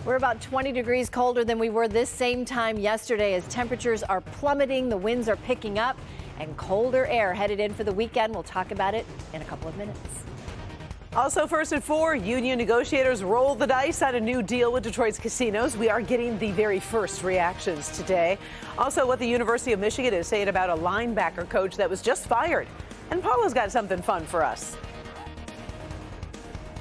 We're about 20 degrees colder than we were this same time yesterday as temperatures are plummeting, the winds are picking up, and colder air headed in for the weekend. We'll talk about it in a couple of minutes. Also, first at 4, union negotiators roll the dice on a new deal with Detroit's casinos. We are getting the very first reactions today. Also, what the University of Michigan is saying about a linebacker coach that was just fired. And Paula's got something fun for us.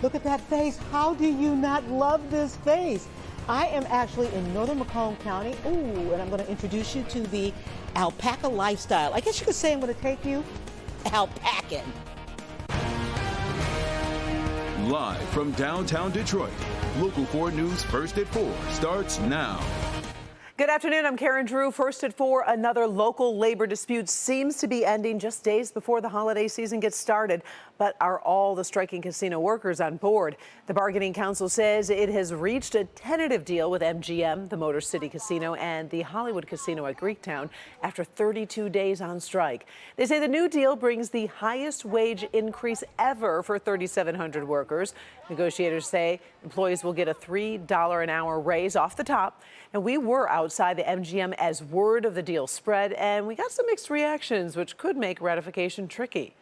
Look at that face. How do you not love this face? I am actually in northern Macomb County. Ooh, and I'm going to introduce you to the alpaca lifestyle. I guess you could say I'm going to take you alpacing. Live from downtown Detroit, Local 4 News First at 4 starts now. Good afternoon, I'm Karen Drew. First at 4, another local labor dispute seems to be ending just days before the holiday season gets started. But are all the striking casino workers on board? The bargaining council says it has reached a tentative deal with MGM, the Motor City Casino, and the Hollywood Casino at Greektown after 32 days on strike. They say the new deal brings the highest wage increase ever for 3,700 workers. Negotiators say employees will get a $3 an hour raise off the top. And we were outside the MGM as word of the deal spread, and we got some mixed reactions, which could make ratification tricky.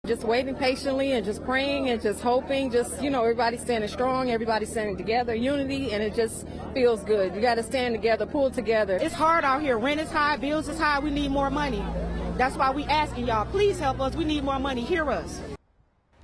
Just waiting patiently and just praying and just hoping, everybody standing strong, everybody standing together, unity, and it just feels good. You got to stand together, pull together. It's hard out here. Rent is high, bills is high. We need more money. That's why we asking y'all, please help us. We need more money. Hear us.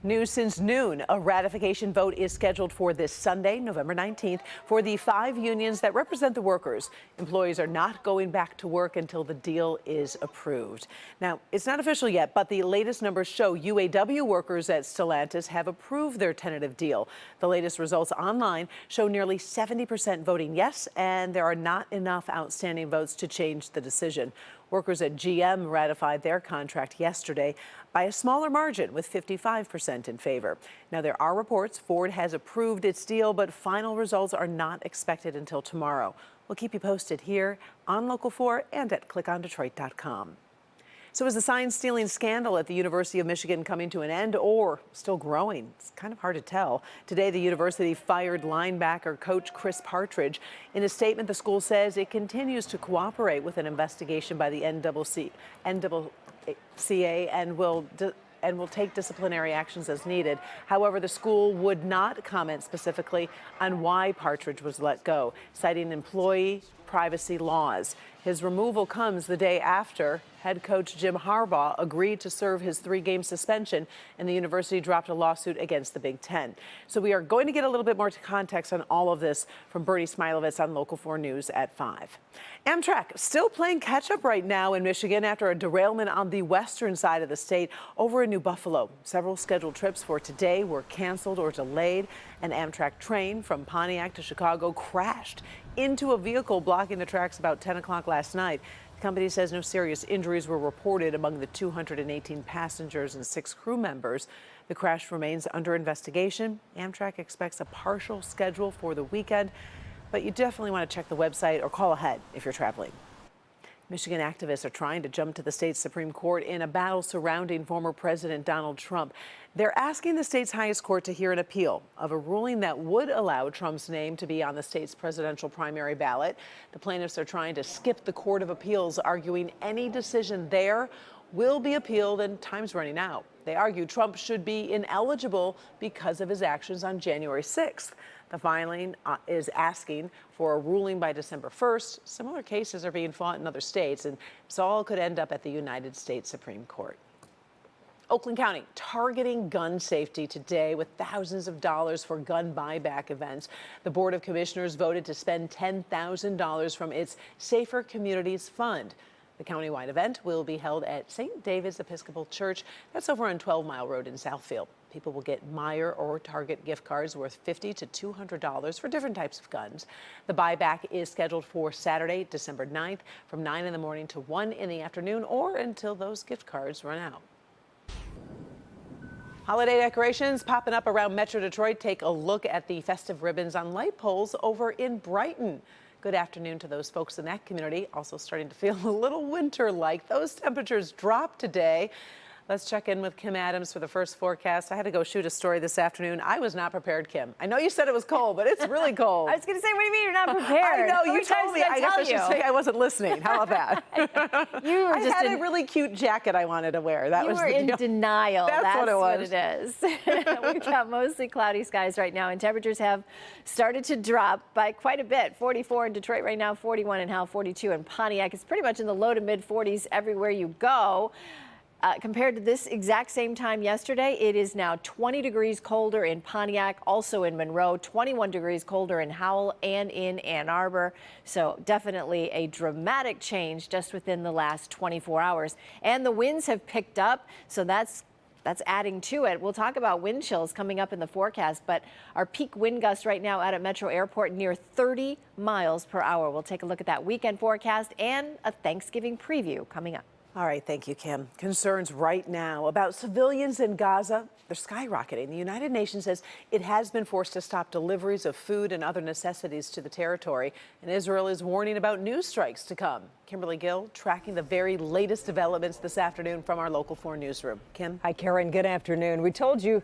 News since noon. A ratification vote is scheduled for this Sunday, November 19th, for the 5 unions that represent the workers. Employees are not going back to work until the deal is approved. Now, it's not official yet, but the latest numbers show UAW workers at Stellantis have approved their tentative deal. The latest results online show nearly 70% voting yes, and there are not enough outstanding votes to change the decision. Workers at GM ratified their contract yesterday by a smaller margin, with 55% in favor. Now, there are reports Ford has approved its deal, but final results are not expected until tomorrow. We'll keep you posted here on Local 4 and at clickondetroit.com. So is the sign-stealing scandal at the University of Michigan coming to an end or still growing? It's kind of hard to tell. Today, the university fired linebacker coach Chris Partridge. In a statement, the school says it continues to cooperate with an investigation by the NCCA and will take disciplinary actions as needed. However, the school would not comment specifically on why Partridge was let go, citing employee privacy laws. His removal comes the day after head coach Jim Harbaugh agreed to serve his 3-game suspension, and the university dropped a lawsuit against the Big Ten. So we are going to get a little bit more context on all of this from Bernie Smilovitz on Local 4 News at 5. Amtrak still playing catch-up right now in Michigan after a derailment on the western side of the state over in New Buffalo. Several scheduled trips for today were canceled or delayed. An Amtrak train from Pontiac to Chicago crashed into a vehicle blocking the tracks about 10 o'clock last night. The company says no serious injuries were reported among the 218 passengers and 6 crew members. The crash remains under investigation. Amtrak expects a partial schedule for the weekend, but you definitely want to check the website or call ahead if you're traveling. Michigan activists are trying to jump to the state's Supreme Court in a battle surrounding former President Donald Trump. They're asking the state's highest court to hear an appeal of a ruling that would allow Trump's name to be on the state's presidential primary ballot. The plaintiffs are trying to skip the Court of Appeals, arguing any decision there will be appealed and time's running out. They argue Trump should be ineligible because of his actions on January 6th. The filing is asking for a ruling by December 1st. Similar cases are being fought in other states, and this all could end up at the United States Supreme Court. Oakland County targeting gun safety today with thousands of dollars for gun buyback events. The Board of Commissioners voted to spend $10,000 from its Safer Communities Fund. The countywide event will be held at St. David's Episcopal Church. That's over on 12 Mile Road in Southfield. People will get Meijer or Target gift cards worth $50 to $200 for different types of guns. The buyback is scheduled for Saturday, December 9th from 9 in the morning to 1 in the afternoon or until those gift cards run out. Holiday decorations popping up around Metro Detroit. Take a look at the festive ribbons on light poles over in Brighton. Good afternoon to those folks in that community. Also starting to feel a little winter-like. Those temperatures dropped today. Let's check in with Kim Adams for the first forecast. I had to go shoot a story this afternoon. I was not prepared, Kim. I know you said it was cold, but it's really cold. I was going to say, what do you mean you're not prepared? I know, you How told me. many times I did I guess I tell should you? say I wasn't listening. How about that? You were I just had in, a really cute jacket I wanted to wear. That you was were the in deal. denial. That's what it was. What it is. We've got mostly cloudy skies right now, and temperatures have started to drop by quite a bit. 44 in Detroit right now, 41 in Howell, 42 in Pontiac. It's pretty much in the low to mid 40s everywhere you go. Compared to this exact same time yesterday, it is now 20 degrees colder in Pontiac, also in Monroe, 21 degrees colder in Howell and in Ann Arbor. So definitely a dramatic change just within the last 24 hours. And the winds have picked up, so that's adding to it. We'll talk about wind chills coming up in the forecast, but our peak wind gust right now out at Metro Airport near 30 miles per hour. We'll take a look at that weekend forecast and a Thanksgiving preview coming up. All right, thank you, Kim. Concerns right now about civilians in Gaza, they're skyrocketing. The United Nations says it has been forced to stop deliveries of food and other necessities to the territory, and Israel is warning about new strikes to come. Kimberly Gill tracking the very latest developments this afternoon from our Local 4 newsroom. Kim? Hi, Karen. Good afternoon. We told you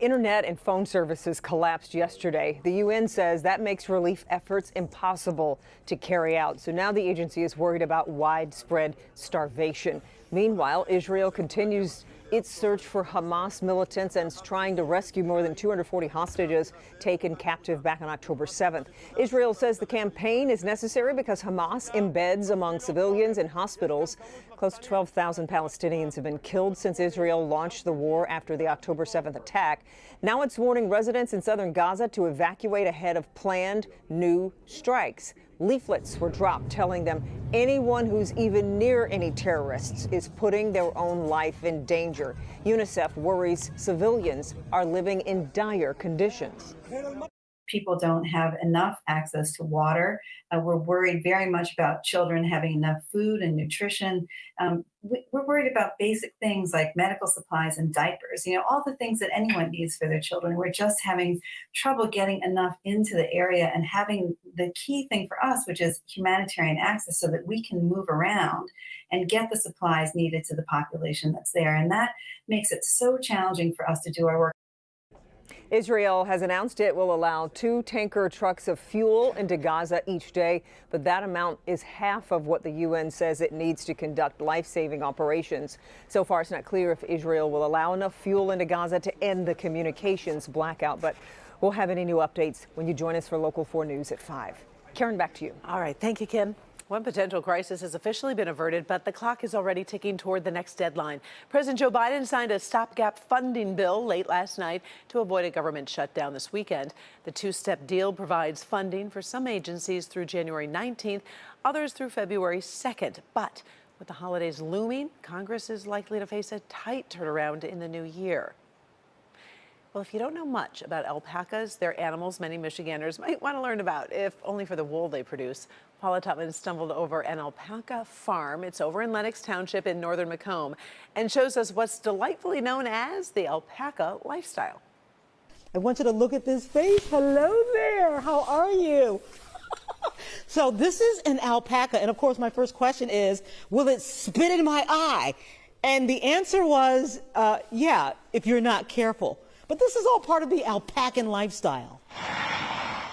internet and phone services collapsed yesterday. The UN says that makes relief efforts impossible to carry out. So now the agency is worried about widespread starvation. Meanwhile, Israel continues its search for Hamas militants and is trying to rescue more than 240 hostages taken captive back on October 7th. Israel says the campaign is necessary because Hamas embeds among civilians in hospitals. Close to 12,000 Palestinians have been killed since Israel launched the war after the October 7th attack. Now it's warning residents in southern Gaza to evacuate ahead of planned new strikes. Leaflets were dropped telling them anyone who's even near any terrorists is putting their own life in danger. UNICEF worries civilians are living in dire conditions. People don't have enough access to water. We're worried very much about children having enough food and nutrition. We're worried about basic things like medical supplies and diapers, all the things that anyone needs for their children. We're just having trouble getting enough into the area and having the key thing for us, which is humanitarian access so that we can move around and get the supplies needed to the population that's there. And that makes it so challenging for us to do our work. Israel has announced it will allow 2 tanker trucks of fuel into Gaza each day, but that amount is half of what the UN says it needs to conduct life-saving operations. So far, it's not clear if Israel will allow enough fuel into Gaza to end the communications blackout, but we'll have any new updates when you join us for Local 4 News at 5. Karen, back to you. All right, thank you, Kim. One potential crisis has officially been averted, but the clock is already ticking toward the next deadline. President Joe Biden signed a stopgap funding bill late last night to avoid a government shutdown this weekend. The two-step deal provides funding for some agencies through January 19th, others through February 2nd. But with the holidays looming, Congress is likely to face a tight turnaround in the new year. Well, if you don't know much about alpacas, they're animals many Michiganders might want to learn about, if only for the wool they produce. Paula Tutman stumbled over an alpaca farm. It's over in Lenox Township in northern Macomb and shows us what's delightfully known as the alpaca lifestyle. I want you to look at this face. Hello there. How are you? So this is an alpaca. And of course, my first question is, will it spit in my eye? And the answer was, yeah, if you're not careful. But this is all part of the alpacan lifestyle.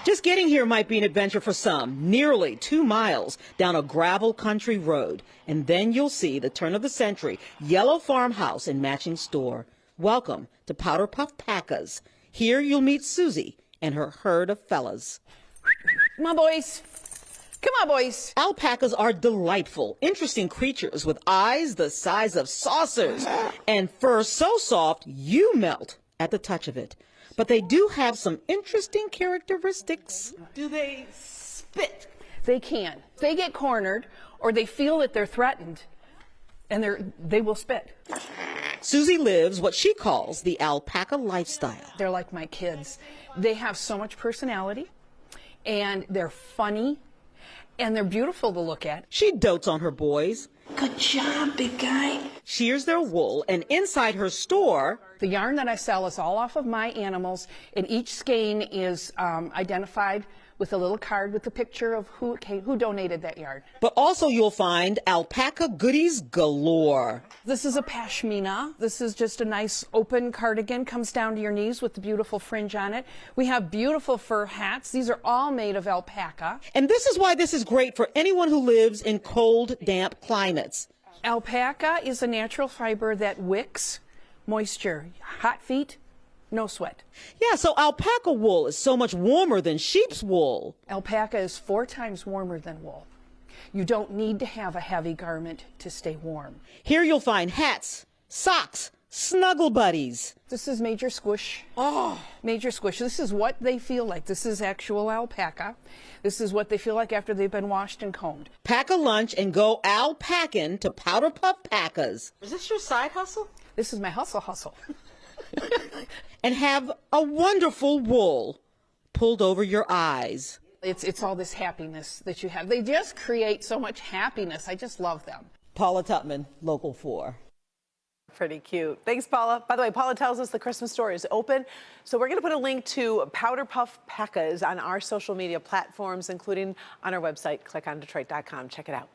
Just getting here might be an adventure for some, nearly 2 miles down a gravel country road. And then you'll see the turn of the century yellow farmhouse and matching store. Welcome to Powder Puff Pacas. Here you'll meet Susie and her herd of fellas. Come on, boys. Come on, boys. Alpacas are delightful, interesting creatures with eyes the size of saucers and fur so soft you melt at the touch of it. But they do have some interesting characteristics. Do they spit? They can. If they get cornered or they feel that they're threatened, and they will spit. Susie lives what she calls the alpaca lifestyle. They're like my kids. They have so much personality, and they're funny, and they're beautiful to look at. She dotes on her boys. Good job, big guy. Shears their wool, and inside her store, The yarn that I sell is all off of my animals, and each skein is identified with a little card with a picture of who donated that yarn. But also you'll find alpaca goodies galore. This is a pashmina. This is just a nice open cardigan, comes down to your knees with the beautiful fringe on it. We have beautiful fur hats. These are all made of alpaca. And this is why this is great for anyone who lives in cold, damp climates. Alpaca is a natural fiber that wicks moisture. Hot feet, no sweat. Yeah, so alpaca wool is so much warmer than sheep's wool. Alpaca is 4 times warmer than wool. You don't need to have a heavy garment to stay warm. Here you'll find hats, socks, snuggle buddies. This is Major Squish. Oh, Major Squish. This is what they feel like. This is actual alpaca. This is what they feel like after they've been washed and combed. Pack a lunch and go alpacking to Powder Puff Packers. Is this your side hustle? This is my hustle. And have a wonderful wool pulled over your eyes. It's all this happiness that you have. They just create so much happiness. I just love them. Paula Tutman, Local 4. Pretty cute. Thanks, Paula. By the way, Paula tells us the Christmas store is open. So we're going to put a link to Powder Puff Packers on our social media platforms, including on our website, clickondetroit.com. Check it out.